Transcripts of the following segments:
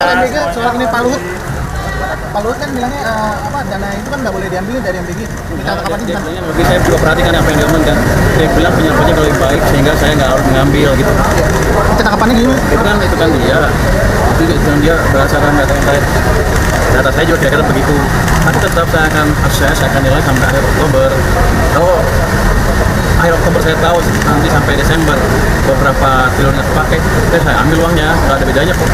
MBG soal ini Pak Luhut kan bilangnya dana itu kan nggak boleh diambil dari MBG. Tanggapan ini gimana? Lebih saya juga perhatikan apa yang diomongkan. Dia bilang penyampaiannya lebih baik sehingga saya nggak harus mengambil gitu. Tanggapannya gimana? Itu kan dia berdasarkan data saya juga kira-kira begitu. Tapi tetap saya akan akses, saya akan nilai sampai akhir Oktober. Kalau akhir Oktober saya tahu nanti sampai Desember beberapa triliun yang terpakai, saya ambil uangnya, nggak ada bedanya kok.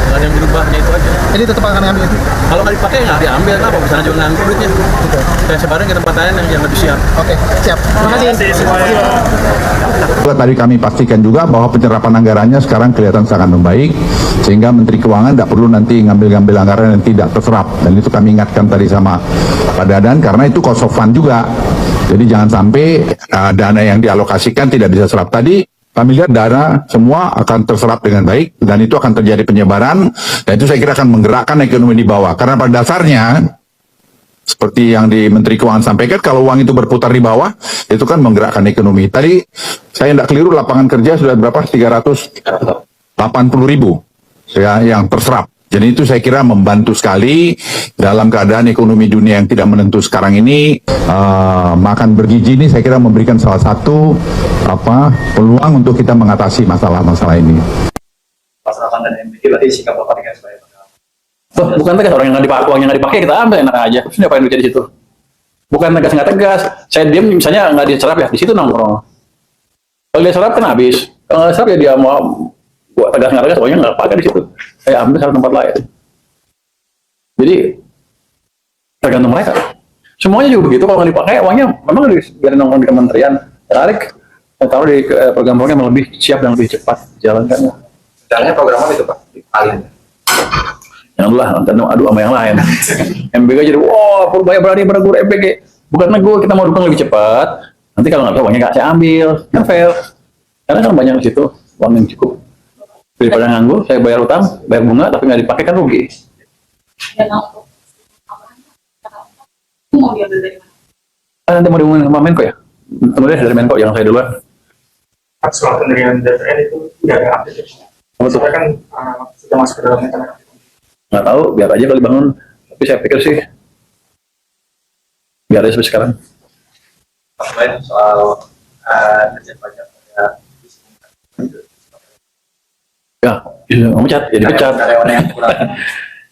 Nggak ada yang berubahnya itu aja. Jadi tetap akan ngambil itu? Kalau nggak dipakai nggak diambil, kenapa? Bisa juga nganggur duitnya. Saya sebarin ke tempat lain yang lebih siap. Oke, siap. Terima kasih semuanya. Tadi kami pastikan juga bahwa penyerapan anggarannya sekarang kelihatan sangat membaik, sehingga Menteri Keuangan tidak perlu nanti ngambil-ngambil anggaran yang tidak terserap. Dan itu kami ingatkan tadi sama Pak Dadan, karena itu cost of fund juga. Jadi jangan sampai dana yang dialokasikan tidak bisa serap. Tadi kami lihat dana semua akan terserap dengan baik, dan itu akan terjadi penyebaran, dan itu saya kira akan menggerakkan ekonomi di bawah. Karena pada dasarnya, seperti yang di Menteri Keuangan sampaikan, kalau uang itu berputar di bawah, itu kan menggerakkan ekonomi. Tadi saya tidak keliru, lapangan kerja sudah berapa? 380.000 ya, yang terserap. Jadi itu saya kira membantu sekali dalam keadaan ekonomi dunia yang tidak menentu sekarang ini. Makan bergizi ini saya kira memberikan salah satu peluang untuk kita mengatasi masalah-masalah ini. Pasrapan dan MBG berarti sikap Bapak dengan sebagai bukan tegas, orang yang nggak dipakai, uangnya nggak dipakai kita ambil enak aja. Terus ngapain duitnya di situ? Bukan tegas, nggak tegas. Saya diam misalnya nggak diserap ya, di situ nongkrong. Kalau dia serap kan habis. Kalau nggak serap ya dia mau buat tegas nggak tegas, uangnya nggak pakai di situ. Saya ambil satu tempat lain. Jadi tergantung mereka. Semuanya juga begitu. Kalau nggak dipakai uangnya memang biarin nongkrong di kementerian. Tarik, taruh di program-program yang lebih siap dan lebih cepat jalankannya. Caranya program apa itu Pak? Paling Jangan lah, nanti adu sama yang lain. MBG jadi, wah, Purbaya berani menegur MBG. Bukan negur, kita mau dukung lebih cepat. Nanti kalau nggak tahu uangnya nggak saya ambil, kan fair. Karena kan banyak di situ uang yang cukup. Daripada nganggur, saya bayar utang, bayar bunga, tapi nggak dipakai kan rugi. Mau diambil dari mana? Nanti mau diumumin sama Menko ya? Tunggu deh dari Menko, jangan saya duluan. soal pendirian DPR itu tidak ada update. Maksudnya kan sudah masuk ke dalam internet. Nggak tahu, biar aja kalau dibangun. Tapi saya pikir sih biar aja sampai sekarang. Selain soal dirjen pajak Ya, memecat, jadi pecat.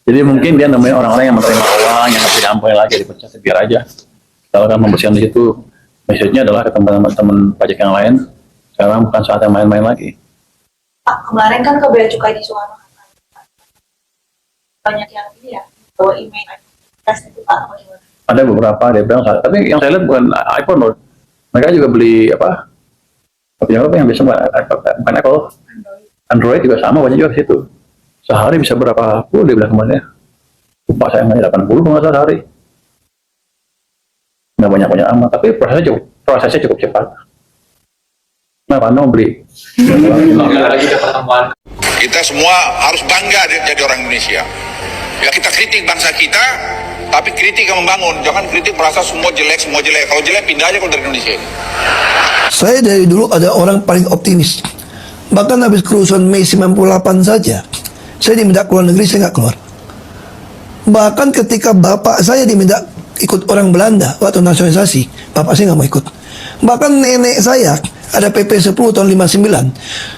Jadi mungkin dia namanya orang-orang yang menerima uang yang nggak bisa diampuni lagi, dipecat, biar aja. Kalau kan membersihkan di situ, message-nya adalah ke teman-teman pajak yang lain. Sekarang bukan saat yang main-main lagi. Kemarin kan ke Bea Cukai di Sumatera banyak yang ini ya bawa email tes itu Pak, apa gimana? Ada beberapa dia bilang, tapi yang saya lihat bukan iPhone loh. Mereka juga beli apa yang biasa bukan Apple, Android juga sama, banyak juga di situ. Sehari bisa berapa puluh dia bilang kemarin ya. Lupa saya nggak 80 kalau nggak salah sehari. Nggak banyak amat, tapi prosesnya cukup cepat. Nah, Pano beli. lagi ke pertemuan. Kita semua harus bangga jadi orang Indonesia. Ya kita kritik bangsa kita, tapi kritik yang membangun. Jangan kritik merasa semua jelek. Kalau jelek pindah aja kalau dari Indonesia. Saya dari dulu ada orang paling optimis. Bahkan habis kerusuhan Mei 98 saja, saya diminta keluar negeri, saya nggak keluar. Bahkan ketika bapak saya diminta ikut orang Belanda waktu nasionalisasi, bapak saya nggak mau ikut. Bahkan nenek saya ada PP 10 tahun 59,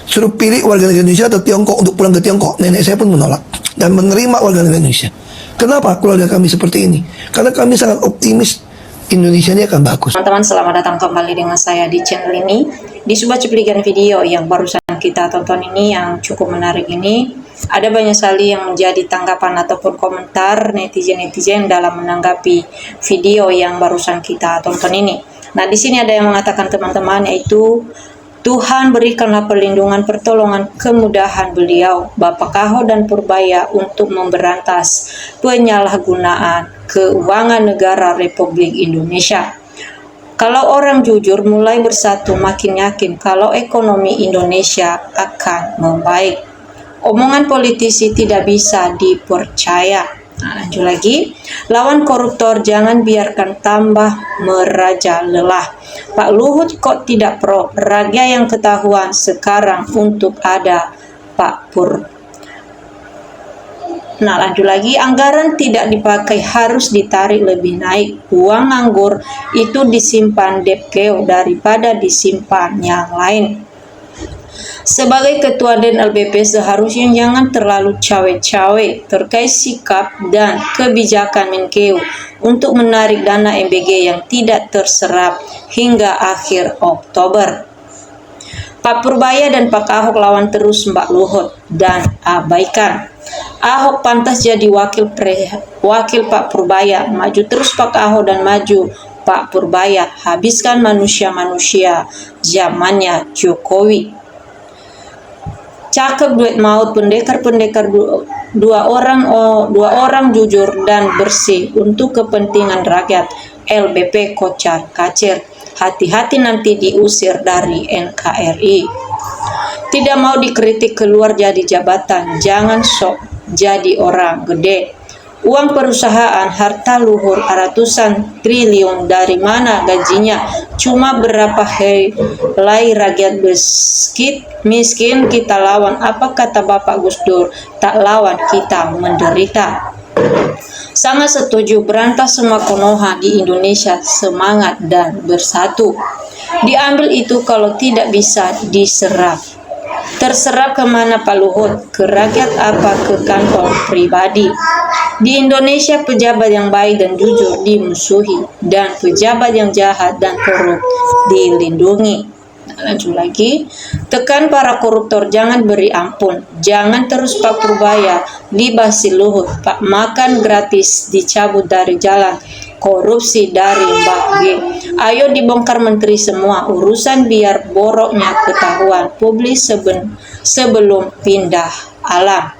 suruh pilih warga negara Indonesia atau Tiongkok untuk pulang ke Tiongkok. Nenek saya pun menolak dan menerima warga negara Indonesia. Kenapa keluarga kami seperti ini? Karena kami sangat optimis Indonesia ini akan bagus. Teman-teman, selamat datang kembali dengan saya di channel ini. Di sebuah cuplikan video yang barusan kita tonton ini yang cukup menarik ini, ada banyak sekali yang menjadi tanggapan ataupun komentar netizen-netizen dalam menanggapi video yang barusan kita tonton ini. Nah, di sini ada yang mengatakan teman-teman, yaitu Tuhan berikanlah perlindungan, pertolongan, kemudahan beliau, Bapak Kahho dan Purbaya untuk memberantas penyalahgunaan keuangan negara Republik Indonesia. Kalau orang jujur mulai bersatu, makin yakin kalau ekonomi Indonesia akan membaik. Omongan politisi tidak bisa dipercaya. Nah, lanjut lagi, lawan koruptor jangan biarkan tambah merajalela. Pak Luhut kok tidak pro? Raga yang ketahuan sekarang untuk ada Pak Pur. Nah, lanjut lagi, anggaran tidak dipakai harus ditarik lebih naik. Uang nganggur itu disimpan Depkeo daripada disimpan yang lain. Sebagai ketua DNLBP seharusnya jangan terlalu cawe-cawe terkait sikap dan kebijakan Menkeu untuk menarik dana MBG yang tidak terserap hingga akhir Oktober. Pak Purbaya dan Pak Ahok lawan terus Mbak Luhut dan abaikan. Ahok pantas jadi wakil Pak Purbaya, maju terus Pak Ahok dan maju Pak Purbaya, habiskan manusia-manusia zamannya Jokowi. Cakep duit maut, pendekar-pendekar dua orang jujur dan bersih untuk kepentingan rakyat. LBP kocar kacir, hati-hati nanti diusir dari NKRI. Tidak mau dikritik keluar jadi jabatan, jangan sok jadi orang gede. Uang perusahaan, harta luhur ratusan triliun, dari mana gajinya? Cuma berapa helai rakyat miskin kita lawan. Apa kata Bapak Gus Dur? Tak lawan kita menderita. Sangat setuju, berantas semua Konoha di Indonesia, semangat dan bersatu. Diambil itu kalau tidak bisa diserap. Terserap kemana Pak Luhut? Ke rakyat apa ke kantong pribadi? Di Indonesia pejabat yang baik dan jujur dimusuhi, dan pejabat yang jahat dan korup dilindungi. Lanjut lagi, tekan para koruptor, jangan beri ampun. Jangan terus Pak Purbaya libasi Luhut, Pak makan gratis dicabut dari jalan, korupsi dari Mbak G. Ayo dibongkar menteri semua, urusan biar boroknya ketahuan publik sebelum pindah alam.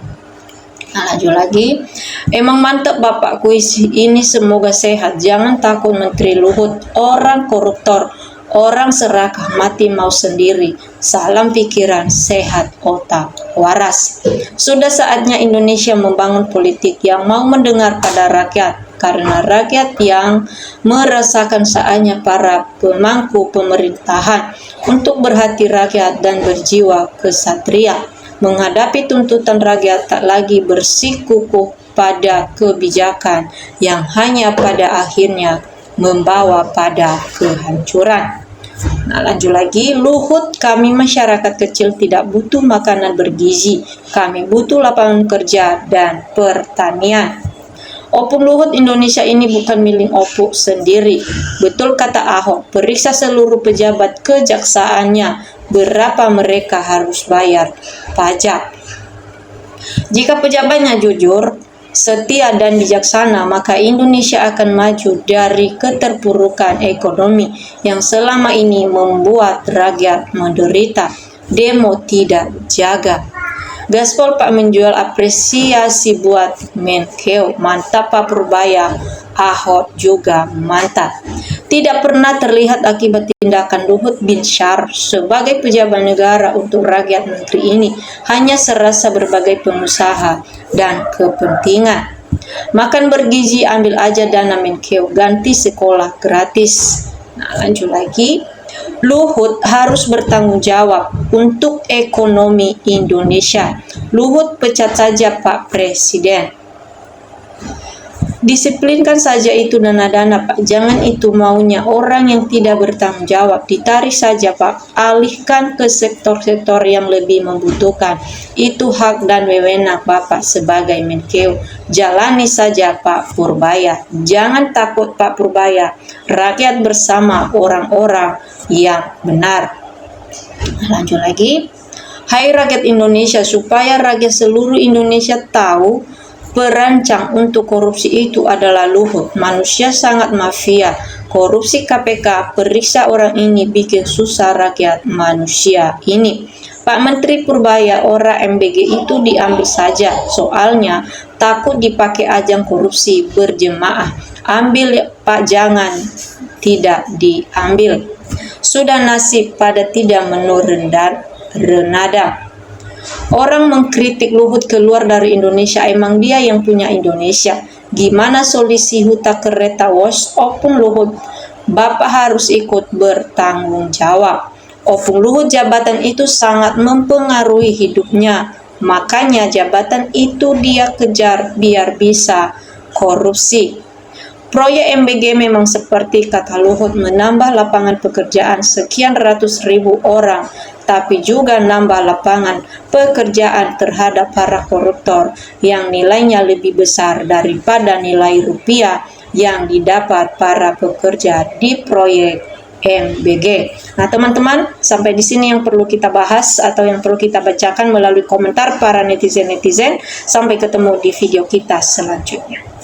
Nah, lanjut lagi, emang mantap Bapak kuis ini, semoga sehat. Jangan takut Menteri Luhut, orang koruptor, orang serakah, mati mau sendiri. Salam pikiran sehat, otak waras. Sudah saatnya Indonesia membangun politik yang mau mendengar pada rakyat, karena rakyat yang merasakan saatnya para pemangku pemerintahan untuk berhati rakyat dan berjiwa kesatria. Menghadapi tuntutan rakyat, tak lagi bersikukuh pada kebijakan yang hanya pada akhirnya membawa pada kehancuran. Nah, lanjut lagi, Luhut, kami masyarakat kecil tidak butuh makanan bergizi, kami butuh lapangan kerja dan pertanian. Opung Luhut, Indonesia ini bukan milik Opung sendiri. Betul kata Ahok, periksa seluruh pejabat kejaksaannya, berapa mereka harus bayar pajak. Jika pejabatnya jujur, setia dan bijaksana, maka Indonesia akan maju dari keterpurukan ekonomi yang selama ini membuat rakyat menderita. Demo tidak jaga. Gaspol Pak menjual, apresiasi buat Menkeu, mantap Pak Purbaya, Ahok juga mantap. Tidak pernah terlihat akibat tindakan Luhut bin Syar sebagai pejabat negara untuk rakyat. Menteri ini hanya serasa berbagai pengusaha dan kepentingan. Makan bergizi, ambil aja dana Menkeu, ganti sekolah gratis. Nah, lanjut lagi, Luhut harus bertanggung jawab untuk ekonomi Indonesia. Luhut pecat saja Pak Presiden. Disiplinkan saja itu dana-dana Pak, jangan itu maunya orang yang tidak bertanggung jawab. Ditarik saja Pak, alihkan ke sektor-sektor yang lebih membutuhkan. Itu hak dan wewenang Bapak sebagai Menkeu. Jalani saja Pak Purbaya. Jangan takut Pak Purbaya, rakyat bersama orang-orang yang benar. Lanjut lagi, hai rakyat Indonesia, supaya rakyat seluruh Indonesia tahu, perancang untuk korupsi itu adalah Luhut. Manusia sangat mafia. Korupsi KPK, periksa orang ini, bikin susah rakyat manusia ini. Pak Menteri Purbaya, orang MBG itu diambil saja. Soalnya takut dipakai ajang korupsi berjemaah. Ambil Pak, jangan tidak diambil. Sudah nasib pada tidak menurun dan renada. Orang mengkritik Luhut keluar dari Indonesia, emang dia yang punya Indonesia. Gimana solusi huta kereta wash? Opung Luhut, Bapak harus ikut bertanggung jawab. Opung Luhut, jabatan itu sangat mempengaruhi hidupnya. Makanya jabatan itu dia kejar biar bisa korupsi. Proyek MBG memang seperti kata Luhut menambah lapangan pekerjaan sekian ratus ribu orang, tapi juga nambah lapangan pekerjaan terhadap para koruptor yang nilainya lebih besar daripada nilai rupiah yang didapat para pekerja di proyek MBG. Nah teman-teman, sampai di sini yang perlu kita bahas atau yang perlu kita bacakan melalui komentar para netizen-netizen. Sampai ketemu di video kita selanjutnya.